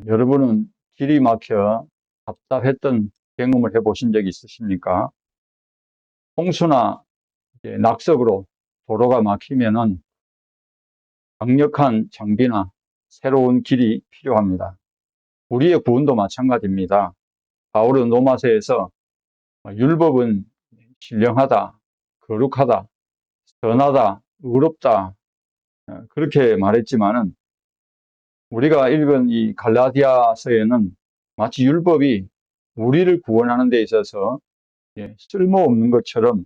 여러분은 길이 막혀 답답했던 경험을 해보신 적이 있으십니까? 홍수나 낙석으로 도로가 막히면은 강력한 장비나 새로운 길이 필요합니다. 우리의 구원도 마찬가지입니다. 바울은 로마서에서 율법은 신령하다, 거룩하다, 선하다, 의롭다 그렇게 말했지만은 우리가 읽은 이 갈라디아서에는 마치 율법이 우리를 구원하는 데 있어서 쓸모없는 것처럼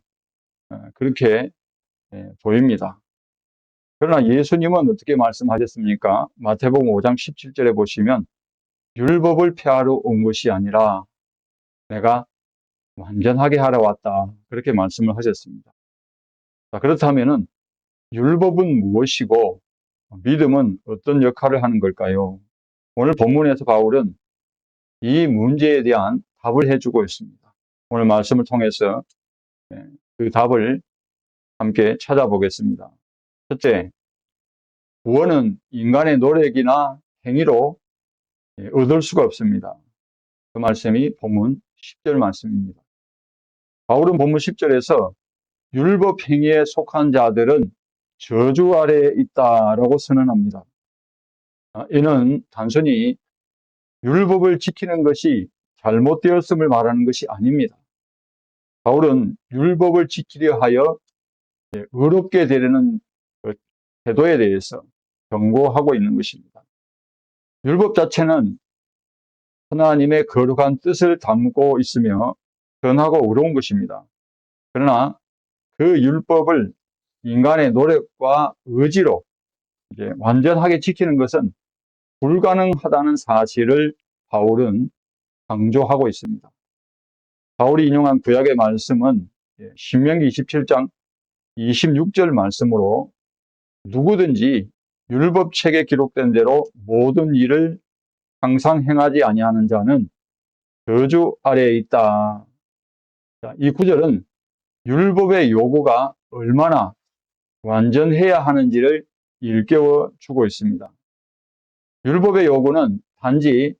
그렇게 보입니다. 그러나 예수님은 어떻게 말씀하셨습니까? 마태복음 5장 17절에 보시면 율법을 폐하러 온 것이 아니라 내가 완전하게 하러 왔다. 그렇게 말씀을 하셨습니다. 자, 그렇다면은 율법은 무엇이고 믿음은 어떤 역할을 하는 걸까요? 오늘 본문에서 바울은 이 문제에 대한 답을 해주고 있습니다. 오늘 말씀을 통해서 그 답을 함께 찾아보겠습니다. 첫째, 구원은 인간의 노력이나 행위로 얻을 수가 없습니다. 그 말씀이 본문 10절 말씀입니다. 바울은 본문 10절에서 율법 행위에 속한 자들은 저주 아래에 있다라고 선언합니다. 이는 단순히 율법을 지키는 것이 잘못되었음을 말하는 것이 아닙니다. 바울은 율법을 지키려 하여 의롭게 되려는 태도에 대해서 경고하고 있는 것입니다. 율법 자체는 하나님의 거룩한 뜻을 담고 있으며 선하고 의로운 것입니다. 그러나 그 율법을 인간의 노력과 의지로 완전하게 지키는 것은 불가능하다는 사실을 바울은 강조하고 있습니다. 바울이 인용한 구약의 말씀은 신명기 27장 26절 말씀으로 누구든지 율법책에 기록된 대로 모든 일을 항상 행하지 아니하는 자는 저주 아래에 있다. 이 구절은 율법의 요구가 얼마나 완전해야 하는지를 일깨워 주고 있습니다. 율법의 요구는 단지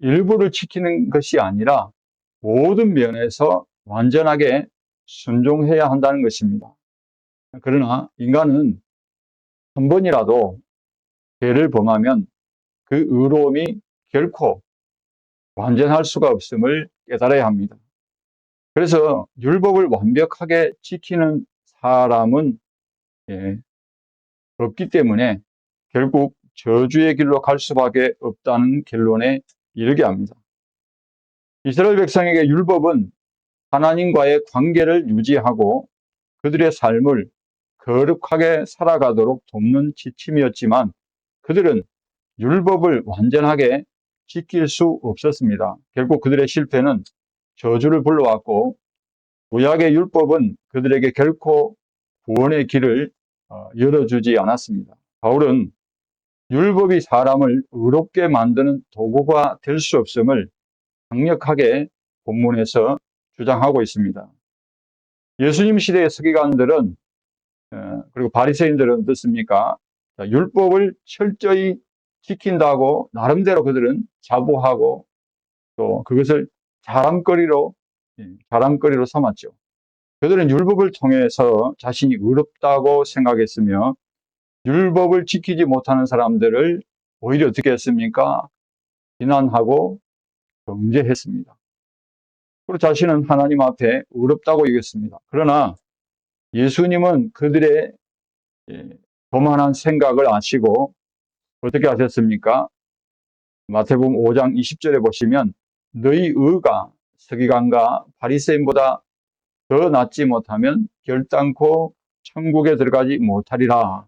일부를 지키는 것이 아니라 모든 면에서 완전하게 순종해야 한다는 것입니다. 그러나 인간은 한 번이라도 죄를 범하면 그 의로움이 결코 완전할 수가 없음을 깨달아야 합니다. 그래서 율법을 완벽하게 지키는 사람은 없기 때문에 결국 저주의 길로 갈 수밖에 없다는 결론에 이르게 합니다. 이스라엘 백성에게 율법은 하나님과의 관계를 유지하고 그들의 삶을 거룩하게 살아가도록 돕는 지침이었지만 그들은 율법을 완전하게 지킬 수 없었습니다. 결국 그들의 실패는 저주를 불러왔고 구약의 율법은 그들에게 결코 구원의 길을 열어주지 않았습니다. 바울은 율법이 사람을 의롭게 만드는 도구가 될 수 없음을 강력하게 본문에서 주장하고 있습니다. 예수님 시대의 서기관들은 그리고 바리새인들은 어떻습니까? 율법을 철저히 지킨다고 나름대로 그들은 자부하고 또 그것을 자랑거리로 삼았죠. 그들은 율법을 통해서 자신이 의롭다고 생각했으며 율법을 지키지 못하는 사람들을 오히려 어떻게 했습니까? 비난하고 정죄했습니다. 그리고 자신은 하나님 앞에 의롭다고 여겼습니다. 그러나 예수님은 그들의 교만한 생각을 아시고 어떻게 하셨습니까? 마태복음 5장 20절에 보시면 너희 의가 서기관과 바리새인보다 더 낫지 못하면 결단코 천국에 들어가지 못하리라.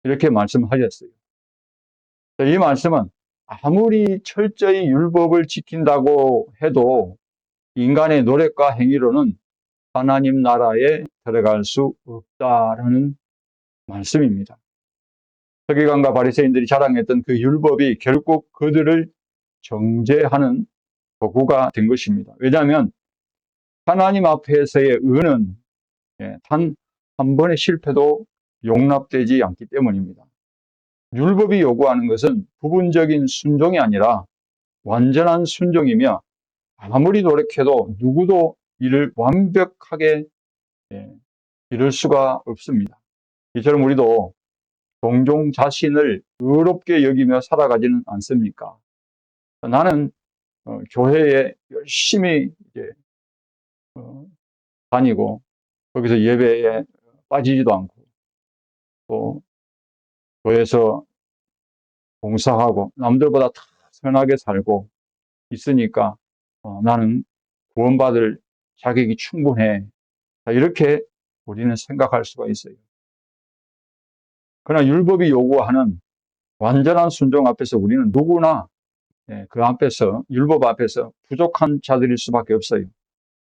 이렇게 말씀하셨어요. 이 말씀은 아무리 철저히 율법을 지킨다고 해도 인간의 노력과 행위로는 하나님 나라에 들어갈 수 없다라는 말씀입니다. 서기관과 바리새인들이 자랑했던 그 율법이 결국 그들을 정죄하는 도구가 된 것입니다. 왜냐하면 하나님 앞에서의 의는 단 한 번의 실패도 용납되지 않기 때문입니다. 율법이 요구하는 것은 부분적인 순종이 아니라 완전한 순종이며 아무리 노력해도 누구도 이를 완벽하게 이룰 수가 없습니다. 이처럼 우리도 종종 자신을 의롭게 여기며 살아가지는 않습니까? 나는 교회에 열심히 다니고 거기서 예배에 빠지지도 않고 또 교회에서 봉사하고 남들보다 다 선하게 살고 있으니까 나는 구원받을 자격이 충분해. 이렇게 우리는 생각할 수가 있어요. 그러나 율법이 요구하는 완전한 순종 앞에서 우리는 누구나 그 앞에서 율법 앞에서 부족한 자들일 수밖에 없어요.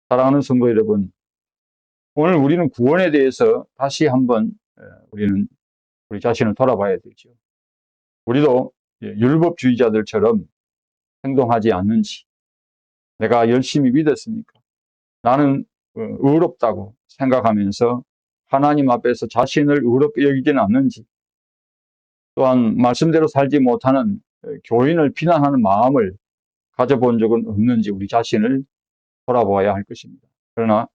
사랑하는 성도 여러분, 오늘 우리는 구원에 대해서 다시 한번 우리는 우리 자신을 돌아봐야 되죠. 우리도 율법주의자들처럼 행동하지 않는지, 내가 열심히 믿었으니까 나는 의롭다고 생각하면서 하나님 앞에서 자신을 의롭게 여기지는 않는지, 또한 말씀대로 살지 못하는 교인을 비난하는 마음을 가져본 적은 없는지 우리 자신을 돌아보아야 할 것입니다. 그러나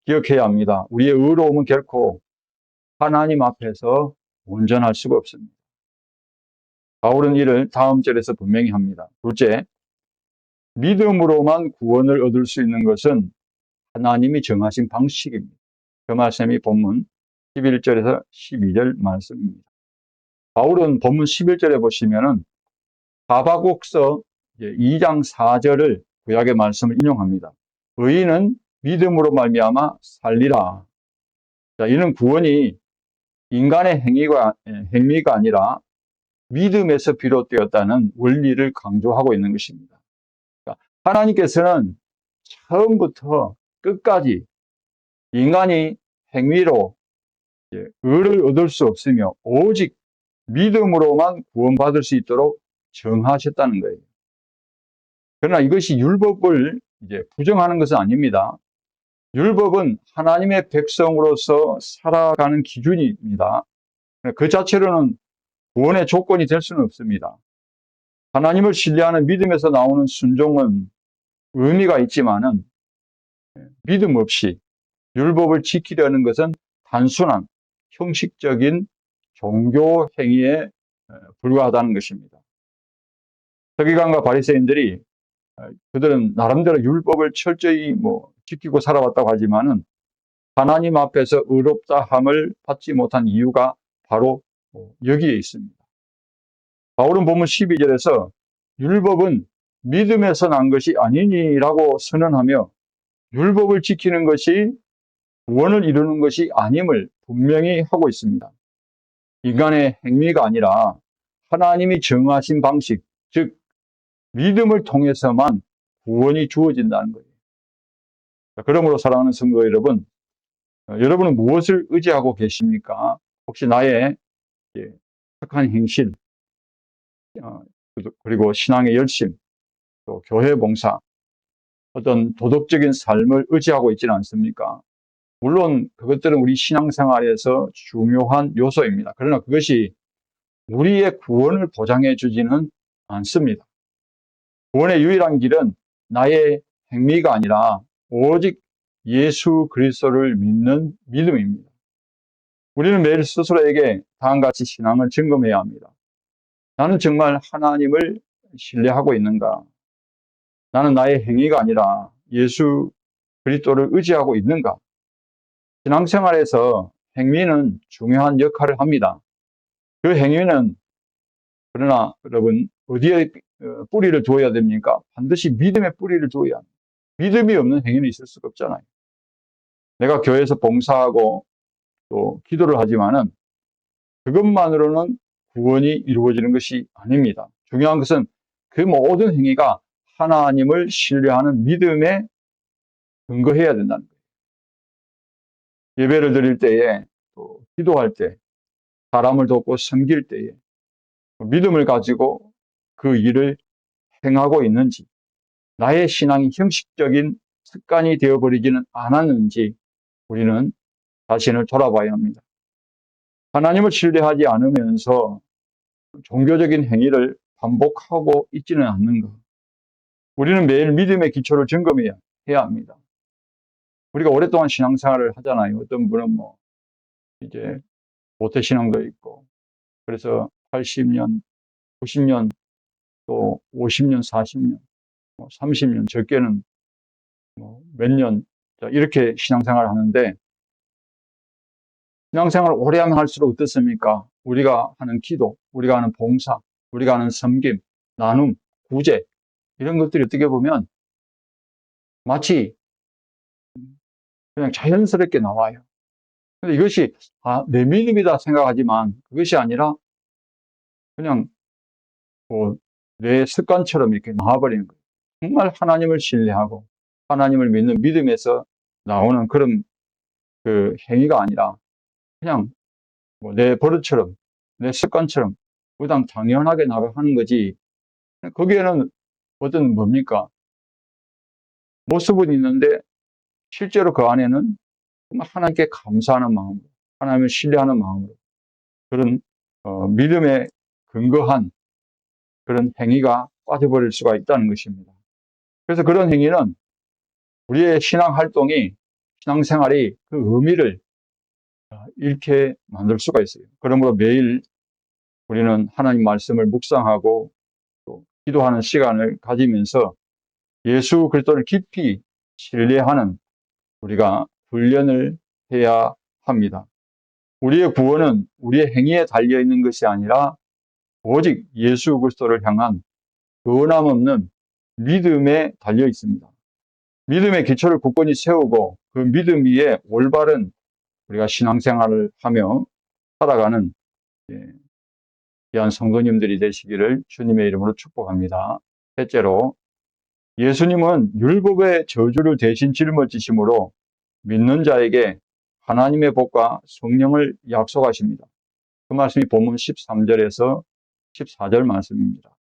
기억해야 합니다. 우리의 의로움은 결코 하나님 앞에서 온전할 수가 없습니다. 바울은 이를 다음 절에서 분명히 합니다. 둘째, 믿음으로만 구원을 얻을 수 있는 것은 하나님이 정하신 방식입니다. 그 말씀이 본문 11절에서 12절 말씀입니다. 바울은 본문 11절에 보시면은 하박국서 2장 4절을 구약의 말씀을 인용합니다. 의인은 믿음으로 말미암아 살리라. 자, 이는 구원이 인간의 행위가 아니라 믿음에서 비롯되었다는 원리를 강조하고 있는 것입니다. 그러니까 하나님께서는 처음부터 끝까지 인간이 행위로 의를 얻을 수 없으며 오직 믿음으로만 구원받을 수 있도록 정하셨다는 거예요. 그러나 이것이 율법을 부정하는 것은 아닙니다. 율법은 하나님의 백성으로서 살아가는 기준입니다. 그 자체로는 구원의 조건이 될 수는 없습니다. 하나님을 신뢰하는 믿음에서 나오는 순종은 의미가 있지만은 믿음 없이 율법을 지키려는 것은 단순한 형식적인 종교 행위에 불과하다는 것입니다. 서기관과 바리새인들이 그들은 나름대로 율법을 철저히 지키고 살아왔다고 하지만은 하나님 앞에서 의롭다함을 받지 못한 이유가 바로 여기에 있습니다. 바울은 본문 12절에서 율법은 믿음에서 난 것이 아니니라고 선언하며 율법을 지키는 것이 구원을 이루는 것이 아님을 분명히 하고 있습니다. 인간의 행위가 아니라 하나님이 정하신 방식, 즉 믿음을 통해서만 구원이 주어진다는 거예요. 그러므로 사랑하는 성도 여러분, 여러분은 무엇을 의지하고 계십니까? 혹시 나의 착한 행실, 그리고 신앙의 열심, 또 교회 봉사, 어떤 도덕적인 삶을 의지하고 있지는 않습니까? 물론 그것들은 우리 신앙생활에서 중요한 요소입니다. 그러나 그것이 우리의 구원을 보장해 주지는 않습니다. 구원의 유일한 길은 나의 행위가 아니라 오직 예수 그리스도를 믿는 믿음입니다. 우리는 매일 스스로에게 다음과 같이 신앙을 점검해야 합니다. 나는 정말 하나님을 신뢰하고 있는가? 나는 나의 행위가 아니라 예수 그리스도를 의지하고 있는가? 신앙생활에서 행위는 중요한 역할을 합니다. 그 행위는 그러나 여러분 어디에 뿌리를 두어야 됩니까? 반드시 믿음의 뿌리를 두어야 합니다. 믿음이 없는 행위는 있을 수가 없잖아요. 내가 교회에서 봉사하고 또 기도를 하지만은 그것만으로는 구원이 이루어지는 것이 아닙니다. 중요한 것은 그 모든 행위가 하나님을 신뢰하는 믿음에 근거해야 된다는 거예요. 예배를 드릴 때에 또 기도할 때 사람을 돕고 섬길 때에 믿음을 가지고 그 일을 행하고 있는지 나의 신앙이 형식적인 습관이 되어버리지는 않았는지 우리는 자신을 돌아봐야 합니다. 하나님을 신뢰하지 않으면서 종교적인 행위를 반복하고 있지는 않는가. 우리는 매일 믿음의 기초를 점검해야 합니다. 우리가 오랫동안 신앙생활을 하잖아요. 어떤 분은 이제 모태신앙도 있고, 그래서 80년, 90년, 또 50년, 40년, 30년, 적게는 몇 년, 이렇게 신앙생활을 하는데, 신앙생활을 오래 하면 할수록 어떻습니까? 우리가 하는 기도, 우리가 하는 봉사, 우리가 하는 섬김, 나눔, 구제, 이런 것들이 어떻게 보면 마치 그냥 자연스럽게 나와요. 근데 이것이, 내 믿음이다 생각하지만 그것이 아니라 그냥 내 습관처럼 이렇게 나와버리는 거예요. 정말 하나님을 신뢰하고 하나님을 믿는 믿음에서 나오는 그런 그 행위가 아니라 그냥 내 버릇처럼, 내 습관처럼 그냥 당연하게 나가는 거지. 거기에는 어떤 뭡니까? 모습은 있는데 실제로 그 안에는 정말 하나님께 감사하는 마음으로, 하나님을 신뢰하는 마음으로 그런 믿음에 근거한 그런 행위가 빠져버릴 수가 있다는 것입니다. 그래서 그런 행위는 우리의 신앙 활동이, 신앙생활이 그 의미를 잃게 만들 수가 있어요. 그러므로 매일 우리는 하나님 말씀을 묵상하고 또 기도하는 시간을 가지면서 예수 그리스도를 깊이 신뢰하는 우리가 훈련을 해야 합니다. 우리의 구원은 우리의 행위에 달려 있는 것이 아니라 오직 예수 그리스도를 향한 변함없는 믿음에 달려 있습니다. 믿음의 기초를 굳건히 세우고 그 믿음 위에 올바른 우리가 신앙생활을 하며 살아가는 귀한 성도님들이 되시기를 주님의 이름으로 축복합니다. 셋째로, 예수님은 율법의 저주를 대신 짊어지심으로 믿는 자에게 하나님의 복과 성령을 약속하십니다. 그 말씀이 본문 13절에서 14절 말씀입니다.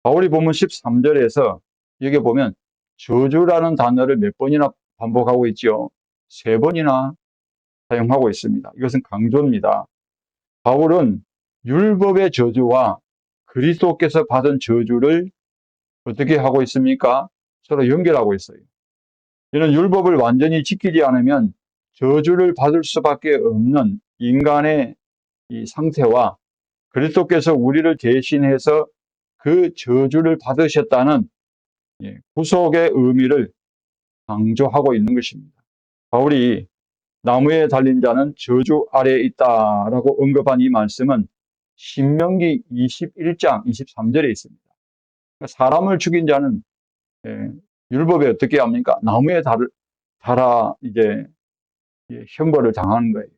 바울이 본문 13절에서 여기 보면 저주라는 단어를 몇 번이나 반복하고 있죠. 3번이나 사용하고 있습니다. 이것은 강조입니다. 바울은 율법의 저주와 그리스도께서 받은 저주를 어떻게 하고 있습니까? 서로 연결하고 있어요. 이는 율법을 완전히 지키지 않으면 저주를 받을 수밖에 없는 인간의 이 상태와 그리스도께서 우리를 대신해서 그 저주를 받으셨다는 구속의 의미를 강조하고 있는 것입니다. 바울이 나무에 달린 자는 저주 아래에 있다라고 언급한 이 말씀은 신명기 21장 23절에 있습니다. 사람을 죽인 자는 율법에 어떻게 합니까? 나무에 달아 이제 형벌을 당하는 거예요.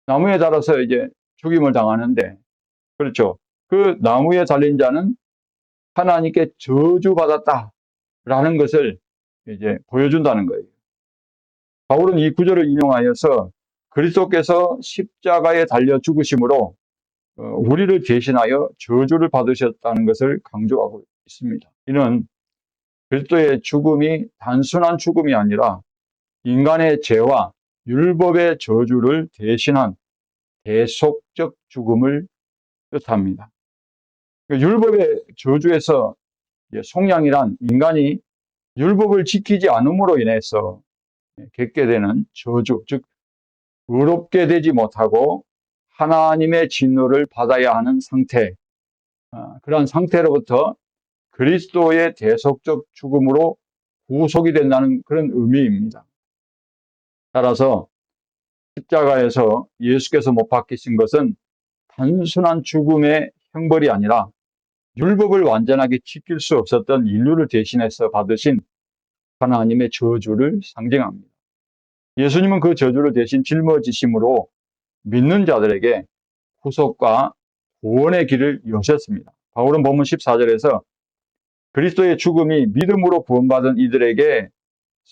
나무에 달아서 이제 죽임을 당하는데, 그렇죠. 그 나무에 달린 자는 하나님께 저주받았다라는 것을 이제 보여준다는 거예요. 바울은 이 구절을 인용하여서 그리스도께서 십자가에 달려 죽으심으로 우리를 대신하여 저주를 받으셨다는 것을 강조하고 있습니다. 이는 그리스도의 죽음이 단순한 죽음이 아니라 인간의 죄와 율법의 저주를 대신한 대속적 죽음을 뜻합니다. 율법의 저주에서 속량이란 인간이 율법을 지키지 않음으로 인해서 겪게 되는 저주, 즉 의롭게 되지 못하고 하나님의 진노를 받아야 하는 상태, 그러한 상태로부터 그리스도의 대속적 죽음으로 구속이 된다는 그런 의미입니다. 따라서 십자가에서 예수께서 못 박히신 것은 단순한 죽음의 형벌이 아니라 율법을 완전하게 지킬 수 없었던 인류를 대신해서 받으신 하나님의 저주를 상징합니다. 예수님은 그 저주를 대신 짊어지심으로 믿는 자들에게 구속과 구원의 길을 여셨습니다. 바울은 본문 14절에서 그리스도의 죽음이 믿음으로 구원받은 이들에게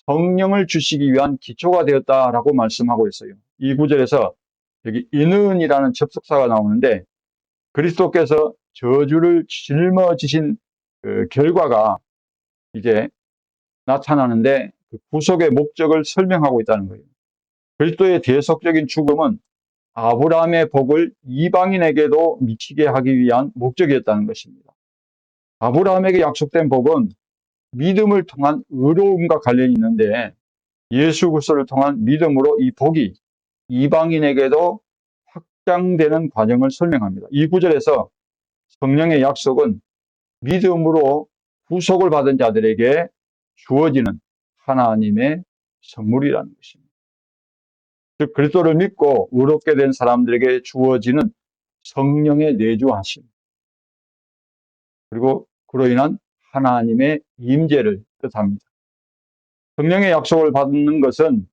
성령을 주시기 위한 기초가 되었다라고 말씀하고 있어요. 이 구절에서 여기 이는이라는 접속사가 나오는데 그리스도께서 저주를 짊어지신 그 결과가 이제 나타나는데 그 구속의 목적을 설명하고 있다는 거예요. 그리스도의 대속적인 죽음은 아브라함의 복을 이방인에게도 미치게 하기 위한 목적이었다는 것입니다. 아브라함에게 약속된 복은 믿음을 통한 의로움과 관련이 있는데 예수 그리스도를 통한 믿음으로 이 복이 이방인에게도 확장되는 과정을 설명합니다. 이 구절에서 성령의 약속은 믿음으로 구속을 받은 자들에게 주어지는 하나님의 선물이라는 것입니다. 즉 그리스도를 믿고 의롭게 된 사람들에게 주어지는 성령의 내주하심, 그리고 그로 인한 하나님의 임재를 뜻합니다. 성령의 약속을 받는 것은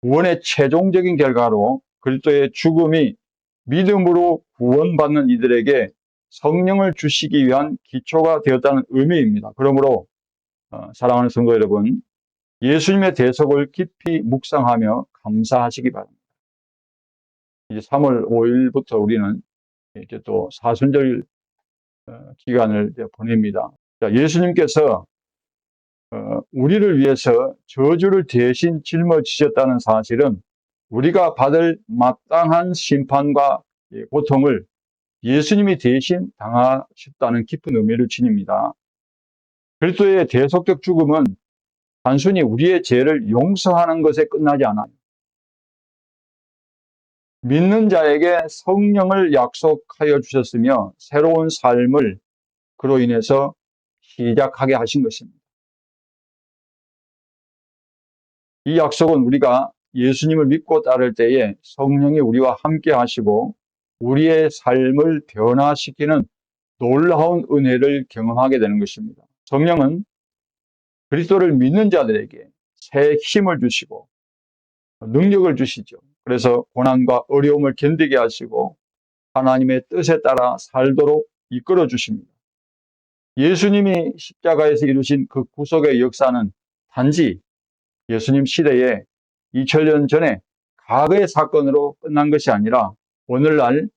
구원의 최종적인 결과로 그리스도의 죽음이 믿음으로 구원받는 이들에게 성령을 주시기 위한 기초가 되었다는 의미입니다. 그러므로 사랑하는 성도 여러분, 예수님의 대속을 깊이 묵상하며 감사하시기 바랍니다. 이제 3월 5일부터 우리는 이제 또 사순절 기간을 보냅니다. 예수님께서 우리를 위해서 저주를 대신 짊어지셨다는 사실은 우리가 받을 마땅한 심판과 고통을 예수님이 대신 당하셨다는 깊은 의미를 지닙니다. 그리스도의 대속적 죽음은 단순히 우리의 죄를 용서하는 것에 끝나지 않아요. 믿는 자에게 성령을 약속하여 주셨으며 새로운 삶을 그로 인해서 시작하게 하신 것입니다. 이 약속은 우리가 예수님을 믿고 따를 때에 성령이 우리와 함께 하시고 우리의 삶을 변화시키는 놀라운 은혜를 경험하게 되는 것입니다. 성령은 그리스도를 믿는 자들에게 새 힘을 주시고 능력을 주시죠. 그래서 고난과 어려움을 견디게 하시고 하나님의 뜻에 따라 살도록 이끌어 주십니다. 예수님이 십자가에서 이루신 그 구속의 역사는 단지 예수님 시대에 2000년 전에 과거의 사건으로 끝난 것이 아니라 오늘날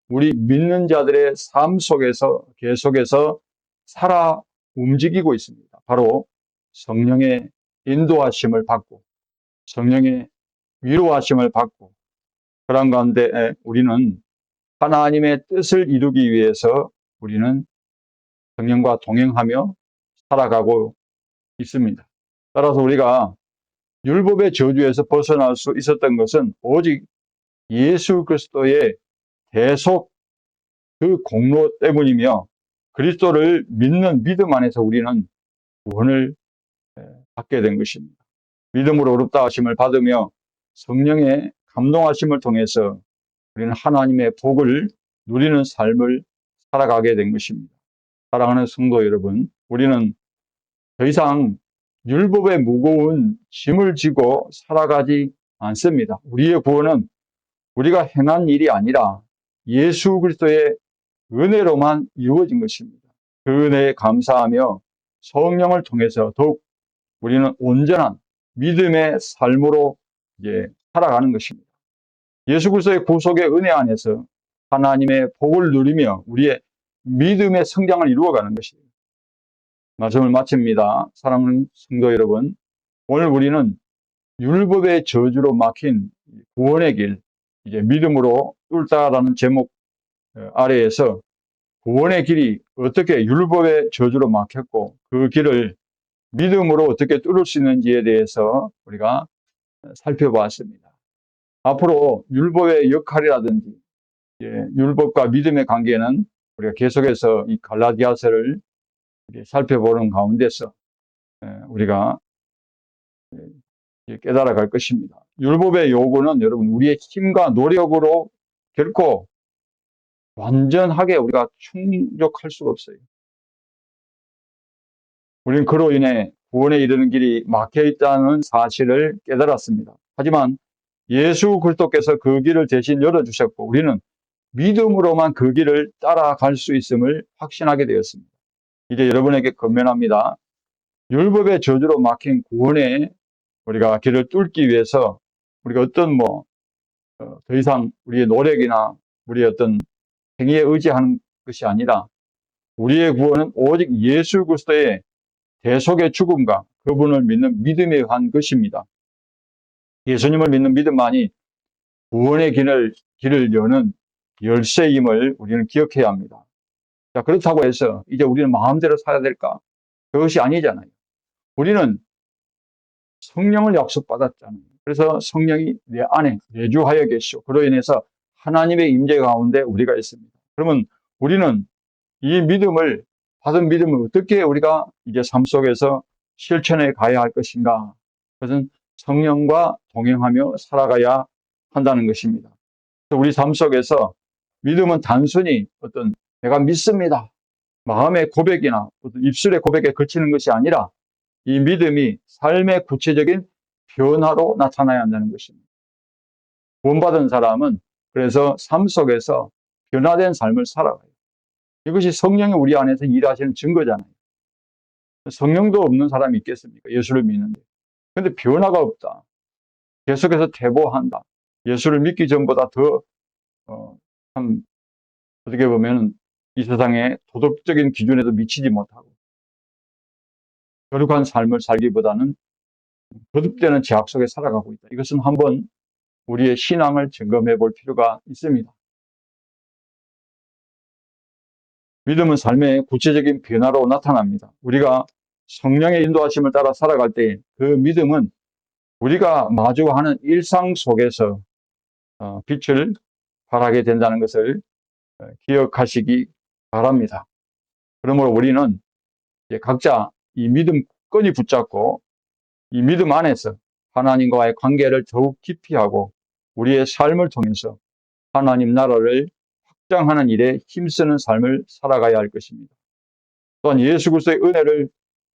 우리 믿는 자들의 삶 속에서 계속해서 살아 움직이고 있습니다. 바로 성령의 인도하심을 받고 성령의 위로하심을 받고 그런 가운데 우리는 하나님의 뜻을 이루기 위해서 우리는 성령과 동행하며 살아가고 있습니다. 따라서 우리가 율법의 저주에서 벗어날 수 있었던 것은 오직 예수 그리스도의 대속 그 공로 때문이며 그리스도를 믿는 믿음 안에서 우리는 구원을 받게 된 것입니다. 믿음으로 의롭다 하심을 받으며 성령의 감동하심을 통해서 우리는 하나님의 복을 누리는 삶을 살아가게 된 것입니다. 사랑하는 성도 여러분, 우리는 더 이상 율법의 무거운 짐을 지고 살아가지 않습니다. 우리의 구원은 우리가 행한 일이 아니라 예수 그리스도의 은혜로만 이루어진 것입니다. 그 은혜에 감사하며 성령을 통해서 더욱 우리는 온전한 믿음의 삶으로 살아가는 것입니다. 예수 그리스도의 구속의 은혜 안에서 하나님의 복을 누리며 우리의 믿음의 성장을 이루어가는 것입니다. 말씀을 마칩니다. 사랑하는 성도 여러분, 오늘 우리는 율법의 저주로 막힌 구원의 길, 믿음으로 뚫다라는 제목 아래에서 구원의 길이 어떻게 율법의 저주로 막혔고 그 길을 믿음으로 어떻게 뚫을 수 있는지에 대해서 우리가 살펴보았습니다. 앞으로 율법의 역할이라든지 율법과 믿음의 관계는 우리가 계속해서 이 갈라디아서를 살펴보는 가운데서 우리가 깨달아 갈 것입니다. 율법의 요구는 여러분 우리의 힘과 노력으로 결코 완전하게 우리가 충족할 수가 없어요. 우리는 그로 인해 구원에 이르는 길이 막혀 있다는 사실을 깨달았습니다. 하지만 예수 그리스도께서 그 길을 대신 열어주셨고 우리는 믿음으로만 그 길을 따라갈 수 있음을 확신하게 되었습니다. 이제 여러분에게 권면합니다. 율법의 저주로 막힌 구원에 우리가 길을 뚫기 위해서 우리가 어떤 더 이상 우리의 노력이나 우리의 어떤 행위에 의지하는 것이 아니라 우리의 구원은 오직 예수 그리스도의 대속의 죽음과 그분을 믿는 믿음에 의한 것입니다. 예수님을 믿는 믿음만이 구원의 길을 여는 열쇠임을 우리는 기억해야 합니다. 자, 그렇다고 해서 이제 우리는 마음대로 살아야 될까? 그것이 아니잖아요. 우리는 성령을 약속받았잖아요. 그래서 성령이 내 안에 내주하여 계시오. 그로 인해서 하나님의 임재 가운데 우리가 있습니다. 그러면 우리는 이 믿음을, 받은 믿음을 어떻게 우리가 이제 삶 속에서 실천해 가야 할 것인가? 그것은 성령과 동행하며 살아가야 한다는 것입니다. 우리 삶 속에서 믿음은 단순히 어떤 내가 믿습니다. 마음의 고백이나 어떤 입술의 고백에 그치는 것이 아니라 이 믿음이 삶의 구체적인 변화로 나타나야 한다는 것입니다. 구원받은 사람은 그래서 삶 속에서 변화된 삶을 살아가요. 이것이 성령이 우리 안에서 일하시는 증거잖아요. 성령도 없는 사람이 있겠습니까? 예수를 믿는데. 근데 변화가 없다. 계속해서 퇴보한다. 예수를 믿기 전보다 더, 참, 어떻게 보면 이 세상의 도덕적인 기준에도 미치지 못하고, 거룩한 삶을 살기보다는 거듭되는 제약 속에 살아가고 있다. 이것은 한번 우리의 신앙을 점검해 볼 필요가 있습니다. 믿음은 삶의 구체적인 변화로 나타납니다. 우리가 성령의 인도하심을 따라 살아갈 때 그 믿음은 우리가 마주하는 일상 속에서 빛을 발하게 된다는 것을 기억하시기 바랍니다. 그러므로 우리는 이제 각자 이 믿음 굳건히 붙잡고 이 믿음 안에서 하나님과의 관계를 더욱 깊이 하고 우리의 삶을 통해서 하나님 나라를 확장하는 일에 힘쓰는 삶을 살아가야 할 것입니다. 또한 예수 그리스도의 은혜를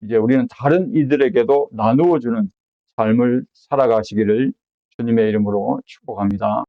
이제 우리는 다른 이들에게도 나누어 주는 삶을 살아가시기를 주님의 이름으로 축복합니다.